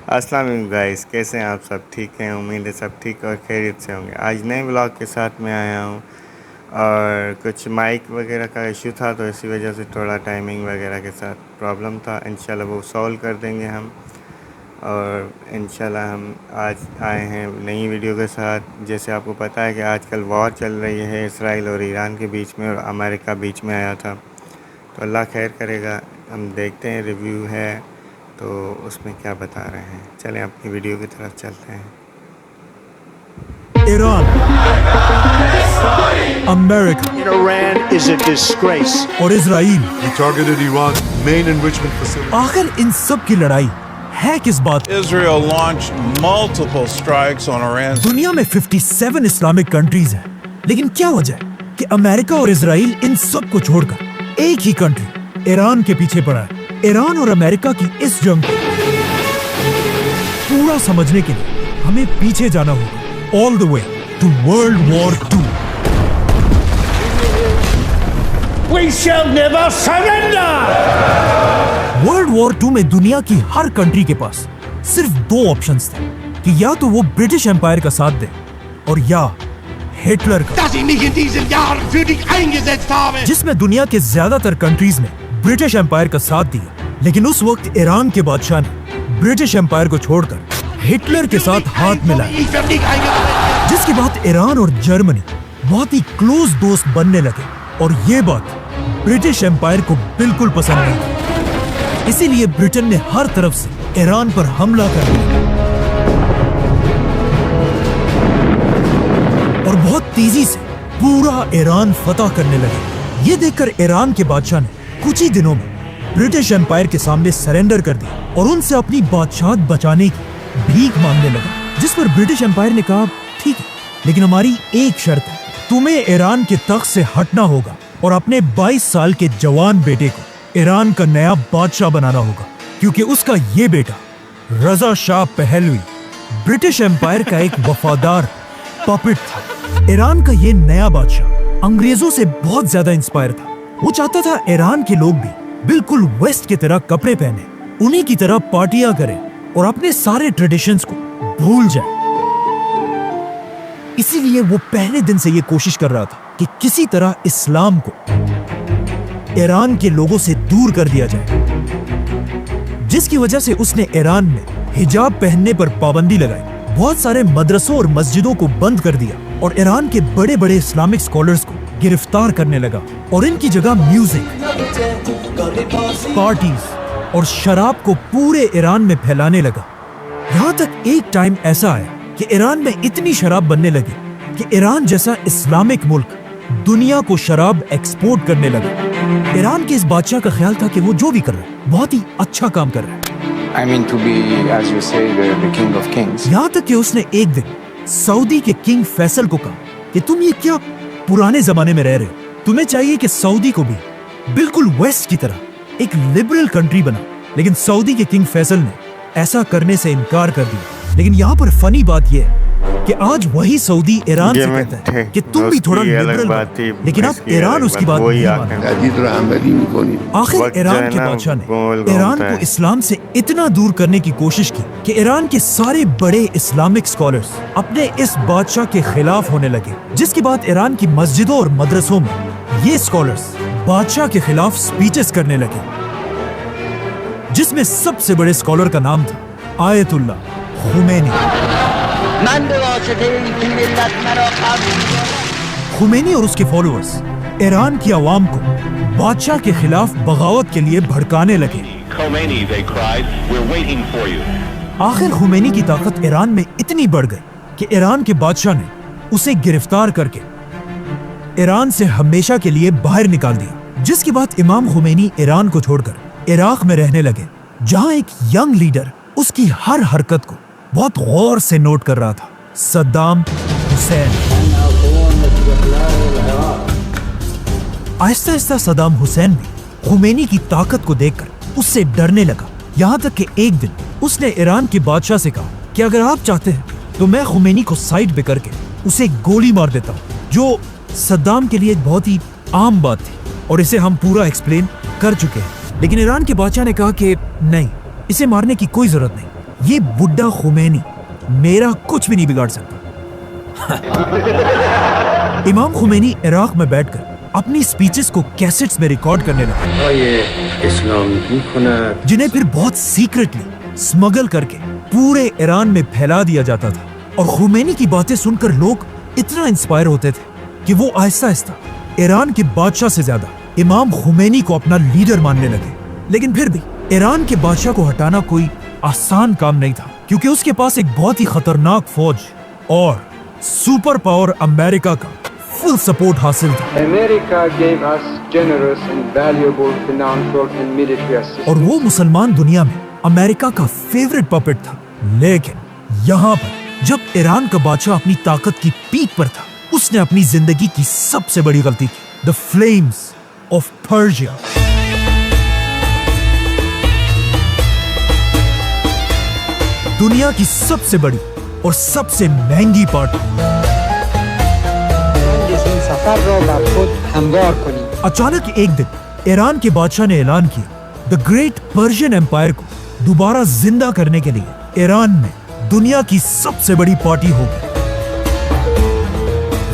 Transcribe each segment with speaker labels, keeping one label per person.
Speaker 1: السلام علیکم گائز، کیسے ہیں آپ؟ سب ٹھیک ہیں؟ امید ہے سب ٹھیک اور خیریت سے ہوں گے۔ آج نئے بلاگ کے ساتھ میں آیا ہوں اور کچھ مائک وغیرہ کا ایشو تھا تو اسی وجہ سے تھوڑا ٹائمنگ وغیرہ کے ساتھ پرابلم تھا۔ انشاءاللہ وہ سولو کر دیں گے ہم، اور انشاءاللہ ہم آج آئے ہیں نئی ویڈیو کے ساتھ۔ جیسے آپ کو پتہ ہے کہ آج کل وار چل رہی ہے اسرائیل اور ایران کے بیچ میں، اور امریکہ بیچ میں آیا تھا، تو اللہ خیر کرے گا۔ ہم دیکھتے ہیں، ریویو ہے تو اس میں کیا بتا رہے ہیں۔ چلیں اپنی ویڈیو کی طرف چلتے ہیں۔
Speaker 2: ایران، امریکہ
Speaker 3: Iran is a disgrace.
Speaker 2: اور اسرائیل،
Speaker 4: We targeted Iran's main enrichment facility.
Speaker 2: آخر ان سب کی لڑائی ہے کس بات؟
Speaker 5: Israel launched multiple strikes on Iran.
Speaker 2: دنیا میں 57 اسلامک کنٹریز ہیں، لیکن کیا وجہ ہے کہ امریکہ اور اسرائیل ان سب کو چھوڑ کر ایک ہی کنٹری ایران کے پیچھے پڑا ہے؟ ایران اور امریکہ کی اس جنگ کو پورا سمجھنے کے لیے ہمیں پیچھے جانا ہوگا، all the way to World War II۔
Speaker 3: We shall never surrender!
Speaker 2: World War II میں دنیا کی ہر کنٹری کے پاس صرف دو آپشنز تھے کہ یا تو وہ برٹش امپائر کا ساتھ دے اور یا ہٹلر کا،
Speaker 6: dass ich mich in diesen Jahren für dich eingesetzt habe.
Speaker 2: جس میں دنیا کے زیادہ تر کنٹریز نے برٹش امپائر کا ساتھ دیا، لیکن اس وقت ایران کے بادشاہ نے برٹش امپائر کو چھوڑ کر ہٹلر کے ساتھ ہاتھ ملایا،
Speaker 6: Ich für dich eingesetzt.
Speaker 2: جس کے بعد ایران اور جرمنی بہت ہی کلوز دوست بننے لگے، اور یہ بات برٹش امپائر کو بالکل پسند نہیں تھی۔ اسی لیے برٹن نے ہر طرف سے ایران پر حملہ کر دیا اور بہت تیزی سے پورا ایران فتح کرنے لگے۔ یہ دیکھ کر ایران کے بادشاہ نے کچھ ہی دنوں میں برٹش امپائر کے سامنے سرنڈر کر دیا اور ان سے اپنی بادشاہت بچانے کی بھیک مانگنے لگا، جس پر برٹش امپائر نے کہا ٹھیک ہے، لیکن ہماری ایک شرط ہے، تمہیں ایران کے تخت سے ہٹنا ہوگا اور اپنے 22 سال کے جوان بیٹے کو ایران کا نیا بادشاہ بنانا ہوگا، کیونکہ اس کا یہ بیٹا رضا شاہ پہلوی برٹش امپائر کا ایک وفادار پپٹ تھا۔ ایران کا یہ نیا بادشاہ انگریزوں سے بہت زیادہ انسپائر تھا۔ وہ چاہتا تھا ایران کے لوگ بھی بالکل ویسٹ کی طرح کپڑے پہنے، انہی کی طرح پارٹیاں کریں اور اپنے سارے ٹریڈیشنز کو بھول جائیں۔ اسی لیے وہ پہلے دن سے یہ کوشش کر رہا تھا کہ کسی طرح اسلام کو ایران کے لوگوں سے دور کر دیا جائے، جس کی وجہ سے اس نے ایران میں حجاب پہننے پر پابندی لگائی، بہت سارے مدرسوں اور مسجدوں کو بند کر دیا، اور ایران کے بڑے بڑے اسلامک اسکالرز کو گرفتار کرنے لگا، اور ان کی جگہ میوزک، پارٹیز اور شراب کو پورے ایران میں پھیلانے لگا۔ یہاں تک ایک ٹائم ایسا آیا کہ ایران میں اتنی شراب بننے لگی کہ ایران جیسا اسلامک ملک دنیا کو شراب ایکسپورٹ کرنے لگا۔ ایران کے اس بادشاہ کا خیال تھا کہ وہ جو بھی کر رہا ہے بہت ہی اچھا کام کر رہا ہے،
Speaker 7: I mean to be, as you say, the king of kings.
Speaker 2: یہاں تک کہ اس نے ایک دن سعودی کے کنگ فیصل کو کہا کہ تم یہ کیا پرانے زمانے میں رہ رہے ہو، تمہیں چاہیے کہ سعودی کو بھی بالکل ویسٹ کی طرح ایک لبرل کنٹری بنا، لیکن سعودی کے کنگ فیصل نے ایسا کرنے سے انکار کر دیا۔ لیکن یہاں پر فنی بات یہ ہے کہ آج وہی سعودی ایران سے کہتا ہے کہ تم بھی تھوڑا لبرل بنو، لیکن اب ایران اس کی بات نہیں مانتا۔ آخر ایران کے بادشاہ نے ایران کو اسلام سے اتنا دور کرنے کی کوشش کی کہ ایران کے سارے بڑے اسلامک اسکالرز اپنے اس بادشاہ کے خلاف ہونے لگے، جس کے بعد ایران کی مسجدوں اور مدرسوں میں یہ اسکالرز بادشاہ کے خلاف سپیچز کرنے لگے، جس میں سب سے بڑے اسکالر کا نام تھا آیت اللہ خمینی۔ خمینی اور اس کے فالوورز ایران کی عوام کو بادشاہ کے خلاف بغاوت کے لیے بھڑکانے لگے۔
Speaker 8: Khomeini, they cried, we're waiting for you.
Speaker 2: آخر خمینی کی طاقت ایران میں اتنی بڑھ گئی کہ ایران کے بادشاہ نے اسے گرفتار کر کے ایران سے ہمیشہ کے لیے باہر نکال دیا، جس کے بعد امام خمینی ایران کو چھوڑ کر عراق میں رہنے لگے، جہاں ایک ینگ لیڈر اس کی ہر حرکت کو بہت غور سے نوٹ کر رہا تھا، صدام حسین۔ آہستہ آہستہ صدام حسین بھی خمینی کی طاقت کو دیکھ کر اس سے ڈرنے لگا، یہاں تک کہ ایک دن اس نے ایران کے بادشاہ سے کہا کہ اگر آپ چاہتے ہیں تو میں خمینی کو سائڈ پہ کر کے اسے گولی مار دیتا ہوں، جو صدام کے لیے بہت ہی عام بات تھی اور اسے ہم پورا ایکسپلین کر چکے ہیں۔ لیکن ایران کے بادشاہ نے کہا کہ نہیں، اسے مارنے کی کوئی ضرورت نہیں، ये बुड्ढा खुमैनी मेरा कुछ भी नहीं बिगाड़ सकता। इमाम खुमैनी इराक में बैठकर अपनी स्पीचेस को कैसेट्स में रिकॉर्ड करने लगा, जिन्हें फिर बहुत सीक्रेटली स्मगल करके पूरे ईरान में फैला दिया जाता था। और खुमैनी की बातें सुनकर लोग इतना इंस्पायर होते थे कि वो आहिस्ता आहिस्ता ईरान के बादशाह से ज्यादा इमाम खुमैनी को अपना लीडर मानने लगे। लेकिन फिर भी ईरान के बादशाह को हटाना कोई आसान काम नहीं था, क्योंकि उसके पास एक बहुत ही खतरनाक फौज और सुपर पावर अमेरिका का फुल सपोर्ट हासिल था।
Speaker 7: America gave us generous and valuable financial and military assistance.
Speaker 2: और वो मुसलमान दुनिया में अमेरिका का फेवरेट पपेट था। लेकिन यहाँ पर जब ईरान का बादशाह अपनी ताकत की पीक पर था, उसने अपनी जिंदगी की सबसे बड़ी गलती की, द फ्लेम्स ऑफ पर्शिया। दुनिया की सबसे बड़ी और सबसे महंगी पार्टी अचानक एक दिन ईरान के बादशाह ने ऐलान किया द ग्रेट पर्शियन एम्पायर को दोबारा जिंदा करने के लिए ईरान में दुनिया की सबसे बड़ी पार्टी होगी।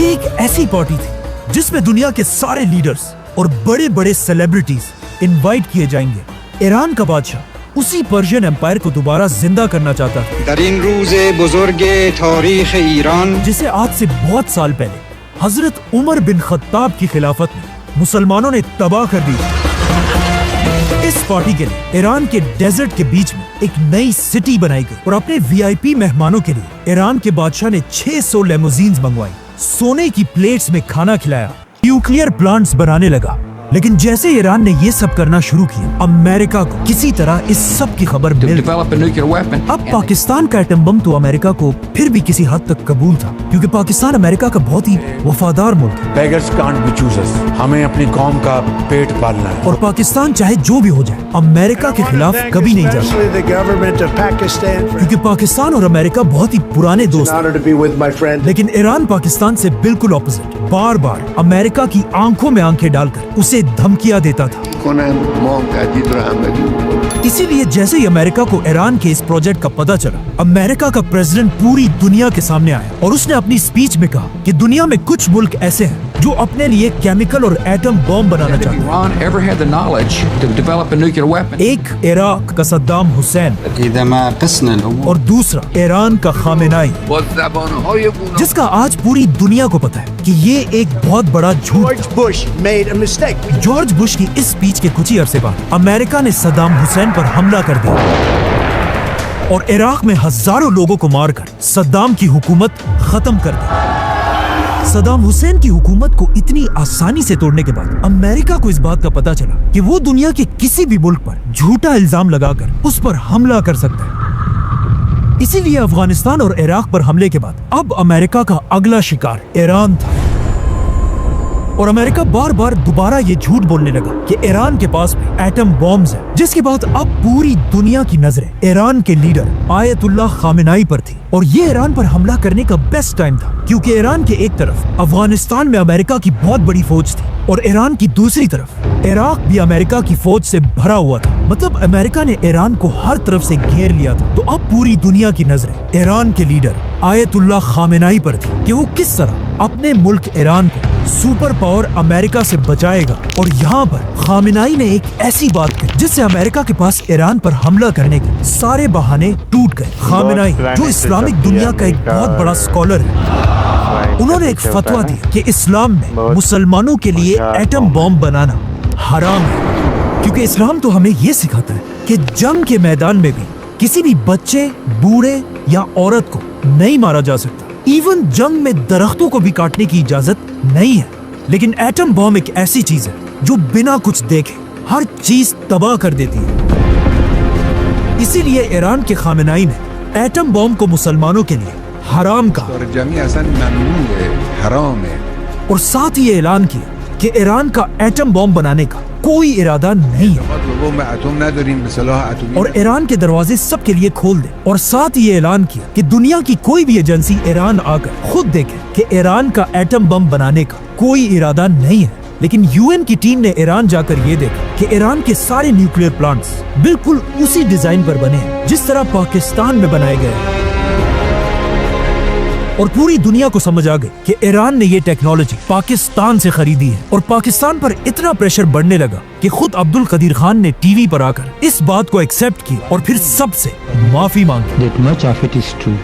Speaker 2: ये एक ऐसी पार्टी थी जिसमें दुनिया के सारे लीडर्स और बड़े बड़े सेलिब्रिटीज इनवाइट किए जाएंगे। ईरान का बादशाह उसी पर्शियन एम्पायर को दोबारा जिंदा करना चाहता था,
Speaker 9: दरिन रोज़े बुजुर्गे तारीख ईरान,
Speaker 2: जिसे आज से बहुत साल पहले हजरत उमर बिन खत्ताब की खिलाफत में मुसलमानों ने तबाह कर दी। इस पार्टी के लिए ईरान के डेजर्ट के बीच में एक नई सिटी बनाई गई और अपने वीआईपी मेहमानों के लिए ईरान के बादशाह ने 600 लेमोजीन्स मंगवाई, सोने की प्लेट्स में खाना खिलाया, न्यूक्लियर प्लांट्स बनाने लगा। लेकिन जैसे ईरान ने ये सब करना शुरू किया, अमेरिका को किसी तरह इस सब की खबर मिल गई। अब पाकिस्तान का एटम बम तो अमेरिका को फिर भी किसी हद तक कबूल था, क्योंकि पाकिस्तान अमेरिका का बहुत ही वफादार मुल्क है।
Speaker 4: Beggars can't be choosers. हमें अपनी कौम का पेट पालना है।
Speaker 2: और पाकिस्तान चाहे जो भी हो जाए, अमेरिका के खिलाफ कभी नहीं जा सकता, क्योंकि पाकिस्तान और अमेरिका बहुत ही पुराने दोस्त हैं। लेकिन ईरान पाकिस्तान से बिल्कुल ऑपोजिट, बार बार अमेरिका की आंखों में आंखें डालकर उसे धमकियां देता था। इसीलिए जैसे ही अमेरिका को ईरान के इस प्रोजेक्ट का पता चला, अमेरिका का प्रेसिडेंट पूरी दुनिया के सामने आया और उसने अपनी स्पीच में कहा कि दुनिया में कुछ मुल्क ऐसे हैं जो अपने लिए केमिकल और एटम बम बनाना चाहते हैं। एक इराक का सद्दाम हुसैन और दूसरा ईरान का खामेनाई, जिसका आज पूरी दुनिया को पता है कि ये एक बहुत बड़ा झूठ। जॉर्ज बुश की इस स्पीच के कुछ ही अरसे बाद अमेरिका ने सद्दाम हुसैन पर हमला कर दिया और इराक में हजारों लोगों को मारकर सद्दाम की हुकूमत खत्म कर दी। सद्दाम हुसैन की हुकूमत को इतनी आसानी से तोड़ने के बाद अमेरिका को इस बात का पता चला कि वो दुनिया के किसी भी मुल्क पर झूठा इल्जाम लगाकर उस पर हमला कर सकता है। इसीलिए अफगानिस्तान और इराक पर हमले के बाद अब अमेरिका का अगला शिकार ईरान था। और अमेरिका बार बार दोबारा ये झूठ बोलने लगा कि ईरान के पास भी एटम बॉम्ब्स हैं, जिसके बाद अब पूरी दुनिया की नजरें ईरान के लीडर आयतुल्लाह खामेनाई पर थी। और ये ईरान पर हमला करने का बेस्ट टाइम था, क्योंकि ईरान के एक तरफ अफगानिस्तान में अमेरिका की बहुत बड़ी फौज थी और ईरान की दूसरी तरफ इराक भी अमेरिका की फौज से भरा हुआ था। मतलब अमेरिका ने ईरान को हर तरफ से घेर लिया था। तो अब पूरी दुनिया की नजरें ईरान के लीडर आयतुल्लाह खामेनाई पर थी कि वो किस तरह अपने मुल्क ईरान को सुपर पावर अमेरिका से बचाएगा। और यहाँ पर खामेनाई ने एक ऐसी बात कही जिससे अमेरिका के पास ईरान पर हमला करने के सारे बहाने टूट गए। खामेनाई, जो इस्लामिक दुनिया का एक बहुत बड़ा स्कॉलर है, उन्होंने एक फतवा दिया कि इस्लाम में मुसलमानों के लिए एटम बॉम्ब बनाना हराम है, क्योंकि इस्लाम तो हमें ये सिखाता है कि जंग के मैदान में भी किसी भी बच्चे, बूढ़े या औरत को नहीं मारा जा सकता। इवन जंग में दरख्तों को भी काटने की इजाजत नहीं है। लेकिन एटम बॉम्ब एक ऐसी चीज है जो बिना कुछ देखे हर चीज तबाह कर देती है। इसीलिए ईरान के खामेनाई ने एटम बॉम्ब को मुसलमानों के लिए हराम कहा और साथ ही ऐलान किया कि ईरान का एटम बॉम्ब बनाने का कोई इरादा नहीं है और ईरान के दरवाजे सबके लिए खोल दे। और साथ ही ऐलान किया कि दुनिया की कोई भी एजेंसी ईरान आकर खुद देखे कि ईरान का एटम बम बनाने का कोई इरादा नहीं है। लेकिन यूएन की टीम ने ईरान जाकर ये देखा कि ईरान के सारे न्यूक्लियर प्लांट्स बिल्कुल उसी डिजाइन पर बने हैं जिस तरह पाकिस्तान में बनाए गए हैं। और पूरी दुनिया को समझ आ गई कि ईरान ने ये टेक्नोलॉजी पाकिस्तान से खरीदी है। और पाकिस्तान पर इतना प्रेशर बढ़ने लगा कि खुद अब्दुल कदीर खान ने टीवी पर आकर इस बात को एक्सेप्ट किया और फिर सबसे माफी मांगी।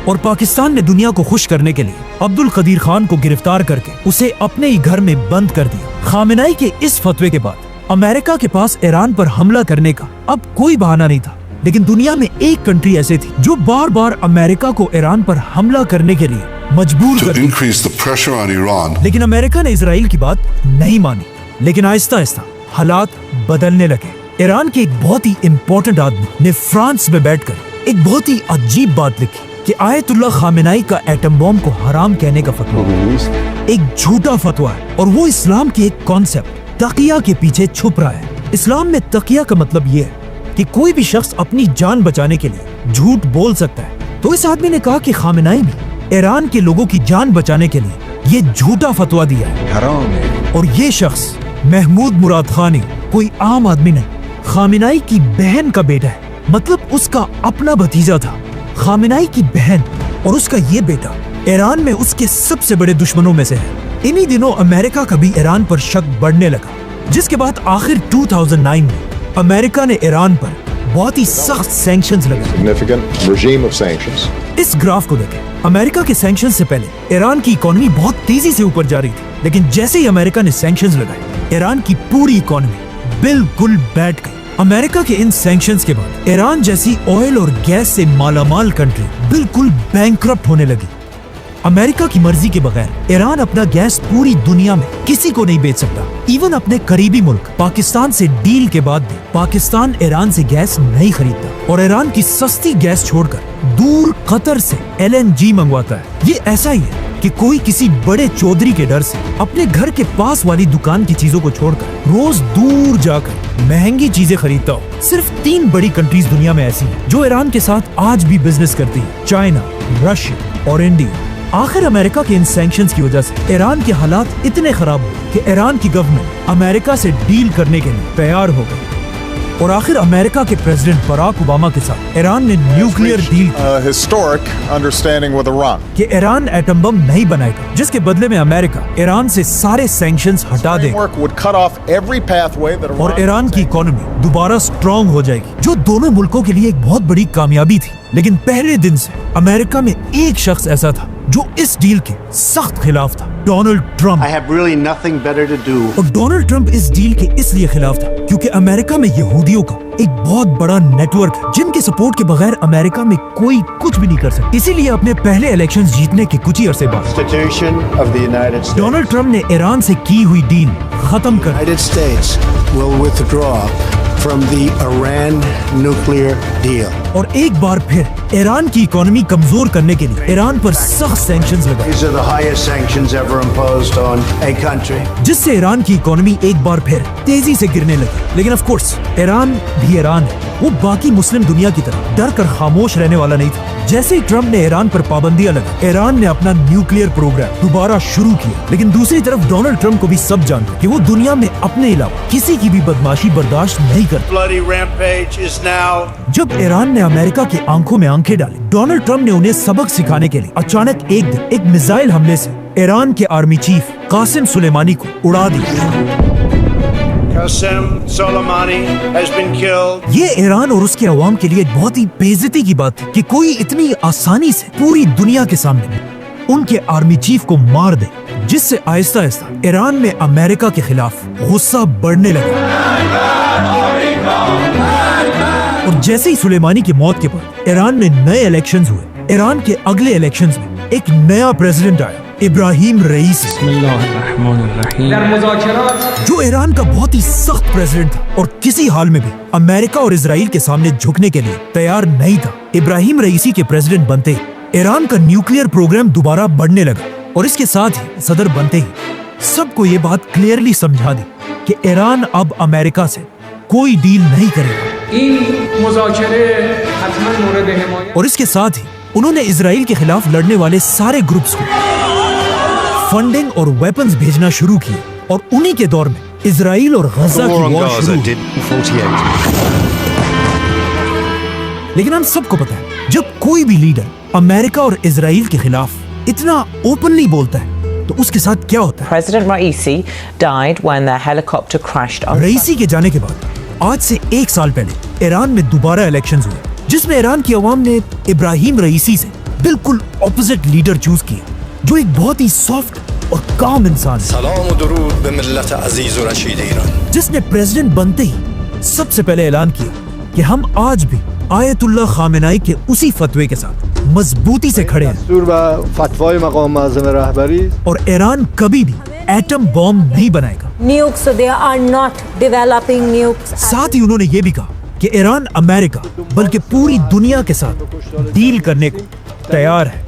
Speaker 2: और पाकिस्तान ने दुनिया को खुश करने के लिए अब्दुल कदीर खान को गिरफ्तार करके उसे अपने ही घर में बंद कर दिया। खामेनेई के इस फतवे के बाद अमेरिका के पास ईरान पर हमला करने का अब कोई बहाना नहीं था। लेकिन दुनिया में एक कंट्री ऐसी थी जो बार बार अमेरिका को ईरान पर हमला करने के लिए मजबूर कर दिया। लेकिन अमेरिका ने इजराइल की बात नहीं मानी। लेकिन आहिस्ता आहिस्ता हालात बदलने लगे। ईरान के एक बहुत ही इम्पोर्टेंट आदमी ने फ्रांस में बैठकर एक बहुत ही अजीब बात लिखी कि आयतुल्लाह खामेनेई का एटम बॉम्ब को हराम कहने का फतवा एक झूठा फतवा है और वो इस्लाम के एक कॉन्सेप्ट तकिया के पीछे छुप रहा है। इस्लाम में तकिया का मतलब ये है कि कोई भी शख्स अपनी जान बचाने के लिए झूठ बोल सकता है। तो इस आदमी ने कहा कि खामेनेई ने ईरान के लोगों की जान बचाने के लिए ये झूठा फतवा दिया है। और ये शख्स महमूद मुराद खानी कोई आम आदमी नहीं, खामेनेई की बहन का बेटा है। मतलब उसका अपना भतीजा था। खामेनेई की बहन और उसका ये बेटा ईरान में उसके सबसे बड़े दुश्मनों में से है। इन्हीं दिनों अमेरिका का भी ईरान पर शक बढ़ने लगा, जिसके बाद आखिर 2009 में अमेरिका ने ईरान पर बहुत ही सख्त सैंक्शंस लगाए। इस ग्राफ को देखें, अमेरिका के सैंक्शंस से पहले ईरान की इकोनॉमी बहुत तेजी से ऊपर जा रही थी, लेकिन जैसे ही अमेरिका ने सैंक्शंस लगाए ईरान की पूरी इकोनॉमी बिल्कुल बैठ गई। अमेरिका के इन सैंक्शंस के बाद ईरान जैसी ऑयल और गैस से मालामाल कंट्री बिल्कुल बैंकरप्ट होने लगी। अमेरिका की मर्जी के बगैर ईरान अपना गैस पूरी दुनिया में किसी को नहीं बेच सकता। इवन अपने करीबी मुल्क पाकिस्तान से डील के बाद भी पाकिस्तान ईरान से गैस नहीं खरीदता और ईरान की सस्ती गैस छोड़कर दूर कतर से LNG मंगवाता है। ये ऐसा ही है कि कोई किसी बड़े चौधरी के डर से अपने घर के पास वाली दुकान की चीजों को छोड़कर रोज दूर जाकर महंगी चीजें खरीदता हो। सिर्फ 3 बड़ी कंट्रीज दुनिया में ऐसी हैं जो ईरान के साथ आज भी बिजनेस करती है, चाइना, रशिया और इंडिया। आखिर अमेरिका के इन सैंक्शंस की वजह से ईरान के हालात इतने खराब हो कि ईरान की गवर्नमेंट अमेरिका से डील करने के लिए तैयार हो गई और आखिर अमेरिका के प्रेसिडेंट बराक ओबामा के साथ ईरान ने न्यूक्लियर डील कि ईरान एटम बम नहीं बनाएगा, जिसके बदले में अमेरिका ईरान से सारे सैंक्शंस हटा देगा और ईरान की इकोनॉमी दोबारा स्ट्रॉन्ग हो जाएगी, जो दोनों मुल्कों के लिए एक बहुत बड़ी कामयाबी थी। लेकिन पहले दिन से अमेरिका में एक शख्स ऐसा था जो इस डील के सख्त खिलाफ था, डोनाल्ड ट्रंप। और डोनाल्ड ट्रंप इस डील के इसलिए खिलाफ था क्योंकि अमेरिका में यहूदियों का एक बहुत बड़ा नेटवर्क है जिनके सपोर्ट के बगैर अमेरिका में कोई कुछ भी नहीं कर सकता। इसीलिए अपने पहले इलेक्शंस जीतने के कुछ ही अरसे बाद डोनाल्ड ट्रंप ने ईरान से की हुई डील खत्म कर और एक बार फिर ईरान की इकोनॉमी कमजोर करने के लिए ईरान पर सख्त सैंक्शंस लगाए, जिससे ईरान की इकोनॉमी एक बार फिर तेजी से गिरने लगी। लेकिन ऑफ कोर्स ईरान भी ईरान है, वो बाकी मुस्लिम दुनिया की तरह डर कर खामोश रहने वाला नहीं था। जैसे ही ट्रंप ने ईरान पर पाबंदियां लगाई, ईरान ने अपना न्यूक्लियर प्रोग्राम दोबारा शुरू किया। लेकिन दूसरी तरफ डोनाल्ड ट्रंप को भी सब जानते कि वो दुनिया में अपने अलावा किसी की भी बदमाशी बर्दाश्त नहीं करता। जब ईरान ने अमेरिका की आंखों में आंखें डाली, डोनाल्ड ट्रंप ने उन्हें सबक सिखाने के लिए अचानक एक दिन एक मिसाइल हमले से ईरान के आर्मी चीफ कासिम सुलेमानी को उड़ा दिया। ये ईरान और उसके अवाम के लिए एक बहुत ही बेइज्जती की बात थी कि कोई इतनी आसानी से पूरी दुनिया के सामने उनके आर्मी चीफ को मार दे, जिससे आहिस्ता आहिस्ता ईरान में अमेरिका के खिलाफ गुस्सा बढ़ने लगा। और जैसे ही सुलेमानी की मौत के बाद ईरान में नए इलेक्शंस हुए। ईरान के अगले इलेक्शंस में एक नया प्रेसिडेंट आया, इब्राहिम रईसी, जो ईरान का बहुत ही सख्त प्रेसिडेंट था और किसी हाल में भी अमेरिका और इजराइल के सामने झुकने के लिए तैयार नहीं था। इब्राहिम रईसी के प्रेसिडेंट बनते ही ईरान का न्यूक्लियर प्रोग्राम दोबारा बढ़ने लगा और इसके साथ ही सदर बनते ही सबको ये बात क्लियरली समझा दी कि ईरान अब अमेरिका से कोई डील नहीं करेगा। और इसके साथ ही उन्होंने इजराइल के खिलाफ लड़ने वाले सारे ग्रुप्स को फंडिंग और वेपन्स भेजना शुरू किए और उन्हीं के दौर में इजराइल और गजा की वॉर शुरू हुई। लेकिन हम सबको पता है जब कोई भी लीडर अमेरिका और इजराइल के खिलाफ इतना ओपनली बोलता है तो उसके साथ क्या होता है।
Speaker 10: President Raisi died when their helicopter crashed on.
Speaker 2: रईसी के जाने के बाद आज से 1 साल पहले ईरान में दोबारा इलेक्शंस हुए, जिसमें ईरान की अवाम ने इब्राहिम रईसी से बिल्कुल ऑपोजिट लीडर चूज किया, जो एक बहुत ही सॉफ्ट और काम इंसान है, जिसने प्रेसिडेंट बनते ही सबसे पहले ऐलान किया कि हम आज भी आयतुल्लाह खामेनाई के उसी फतवे के साथ मजबूती से खड़े हैं और ईरान कभी भी एटम बॉम्ब नहीं बनाएगा।
Speaker 11: Nukes, they are not developing nukes.
Speaker 2: साथ ही उन्होंने ये भी कहा कि ईरान अमेरिका बल्कि पूरी दुनिया के साथ डील करने को तैयार है,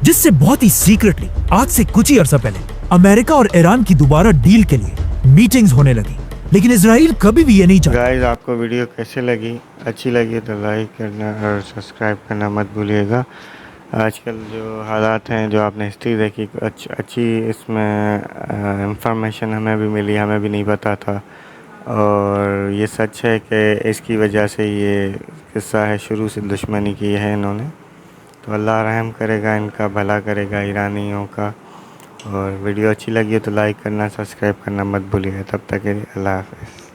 Speaker 2: जिससे बहुत ही सीक्रेटली आज से कुछ ही अरसा पहले अमेरिका और ईरान की दोबारा डील के लिए मीटिंग्स होने लगी। लेकिन इजराइल कभी भी ये नहीं चाहता।
Speaker 1: गाइस, आपको वीडियो कैसे लगी? अच्छी लगी तो लाइक करना और सब्सक्राइब करना मत भूलिएगा। आजकल जो हालात हैं, जो आपने हिस्ट्री देखी, अच्छी इसमें इंफॉर्मेशन हमें भी मिली, हमें भी नहीं पता था। और ये सच है कि इसकी वजह से ये किस्सा है, शुरू से दुश्मनी की है इन्होंने। तो अल्लाह रहम करेगा, इनका भला करेगा ईरानियों का। और वीडियो अच्छी लगी हो तो लाइक करना, सब्सक्राइब करना मत भूलिएगा। तब तक के लिए अल्लाह हाफ़िज़।